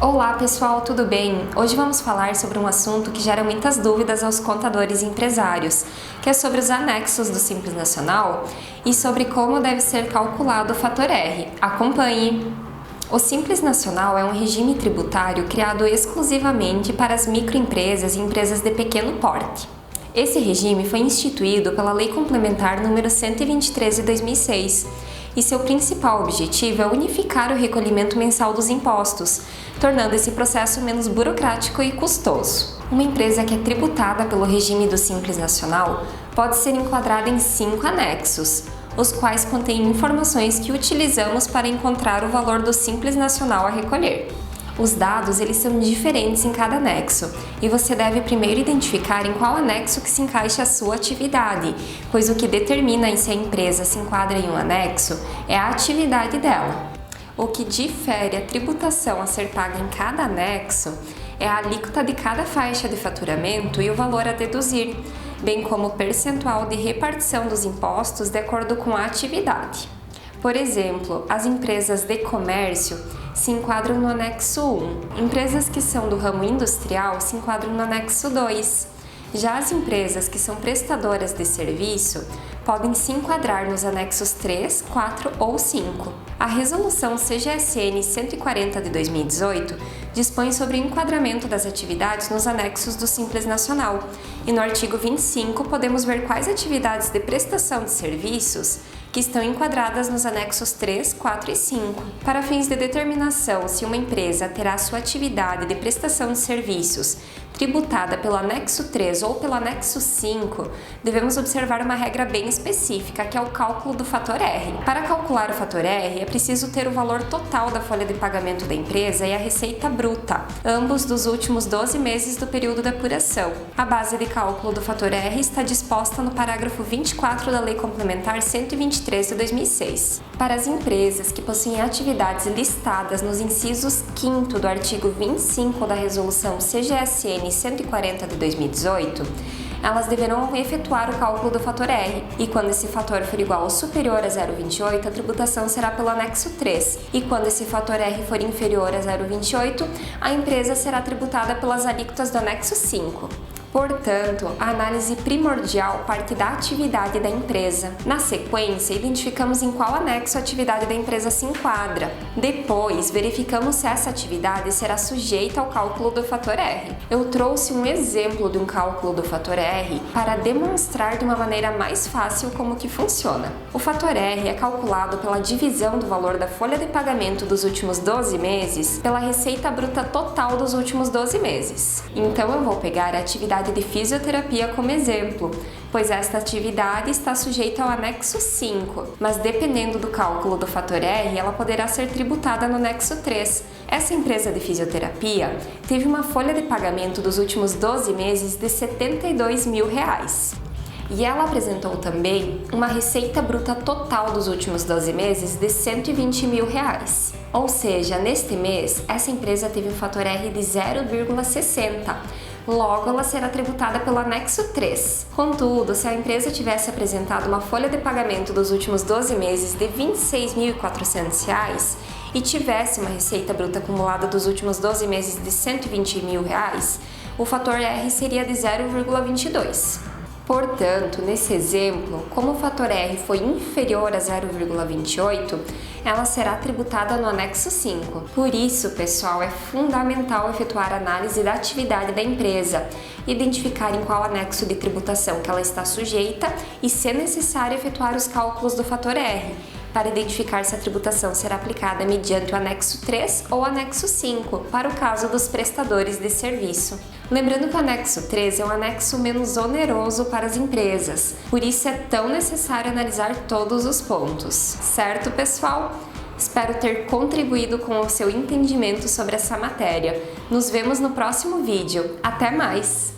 Olá pessoal, tudo bem? Hoje vamos falar sobre um assunto que gera muitas dúvidas aos contadores e empresários, que é sobre os anexos do Simples Nacional e sobre como deve ser calculado o fator R. Acompanhe! O Simples Nacional é um regime tributário criado exclusivamente para as microempresas e empresas de pequeno porte. Esse regime foi instituído pela Lei Complementar nº 123 de 2006 e seu principal objetivo é unificar o recolhimento mensal dos impostos, tornando esse processo menos burocrático e custoso. Uma empresa que é tributada pelo regime do Simples Nacional pode ser enquadrada em 5 anexos, os quais contêm informações que utilizamos para encontrar o valor do Simples Nacional a recolher. Os dados eles são diferentes em cada anexo e você deve primeiro identificar em qual anexo que se encaixa a sua atividade, pois o que determina se a empresa se enquadra em um anexo é a atividade dela. O que difere a tributação a ser paga em cada anexo é a alíquota de cada faixa de faturamento e o valor a deduzir, bem como o percentual de repartição dos impostos de acordo com a atividade. Por exemplo, as empresas de comércio se enquadram no anexo 1, empresas que são do ramo industrial se enquadram no anexo 2. Já as empresas que são prestadoras de serviço podem se enquadrar nos anexos 3, 4 ou 5. A Resolução CGSN 140 de 2018 dispõe sobre o enquadramento das atividades nos anexos do Simples Nacional, e no artigo 25 podemos ver quais atividades de prestação de serviços que estão enquadradas nos anexos 3, 4 e 5. Para fins de determinação se uma empresa terá sua atividade de prestação de serviços tributada pelo anexo 3 ou pelo anexo 5, devemos observar uma regra bem específica, que é o cálculo do fator R. Para calcular o fator R, é preciso ter o valor total da folha de pagamento da empresa e a receita bruta, ambos dos últimos 12 meses do período de apuração. A base de cálculo do fator R está disposta no parágrafo 24 da Lei Complementar 123 de 2006. Para as empresas que possuem atividades listadas nos incisos 5º do artigo 25 da Resolução CGSN 140 de 2018, elas deverão efetuar o cálculo do fator R, e quando esse fator for igual ou superior a 0,28, a tributação será pelo anexo 3, e quando esse fator R for inferior a 0,28, a empresa será tributada pelas alíquotas do anexo 5. Portanto, a análise primordial parte da atividade da empresa. Na sequência, identificamos em qual anexo a atividade da empresa se enquadra. Depois, verificamos se essa atividade será sujeita ao cálculo do fator R. Eu trouxe um exemplo de um cálculo do fator R para demonstrar de uma maneira mais fácil como que funciona. O fator R é calculado pela divisão do valor da folha de pagamento dos últimos 12 meses pela receita bruta total dos últimos 12 meses. Então, eu vou pegar a atividade de fisioterapia como exemplo, pois esta atividade está sujeita ao anexo 5, mas dependendo do cálculo do fator R, ela poderá ser tributada no anexo 3. Essa empresa de fisioterapia teve uma folha de pagamento dos últimos 12 meses de R$ 72 mil. E ela apresentou também uma receita bruta total dos últimos 12 meses de R$ 120 mil. Ou seja, neste mês, essa empresa teve um fator R de 0,60. Logo, ela será tributada pelo anexo 3. Contudo, se a empresa tivesse apresentado uma folha de pagamento dos últimos 12 meses de R$ 26.400 e tivesse uma receita bruta acumulada dos últimos 12 meses de R$ 120 mil, o fator R seria de 0,22. Portanto, nesse exemplo, como o fator R foi inferior a 0,28, ela será tributada no anexo 5. Por isso, pessoal, é fundamental efetuar a análise da atividade da empresa, identificar em qual anexo de tributação que ela está sujeita e, se necessário, efetuar os cálculos do fator R, para identificar se a tributação será aplicada mediante o anexo 3 ou anexo 5, para o caso dos prestadores de serviço. Lembrando que o anexo 3 é um anexo menos oneroso para as empresas, por isso é tão necessário analisar todos os pontos. Certo, pessoal? Espero ter contribuído com o seu entendimento sobre essa matéria. Nos vemos no próximo vídeo. Até mais!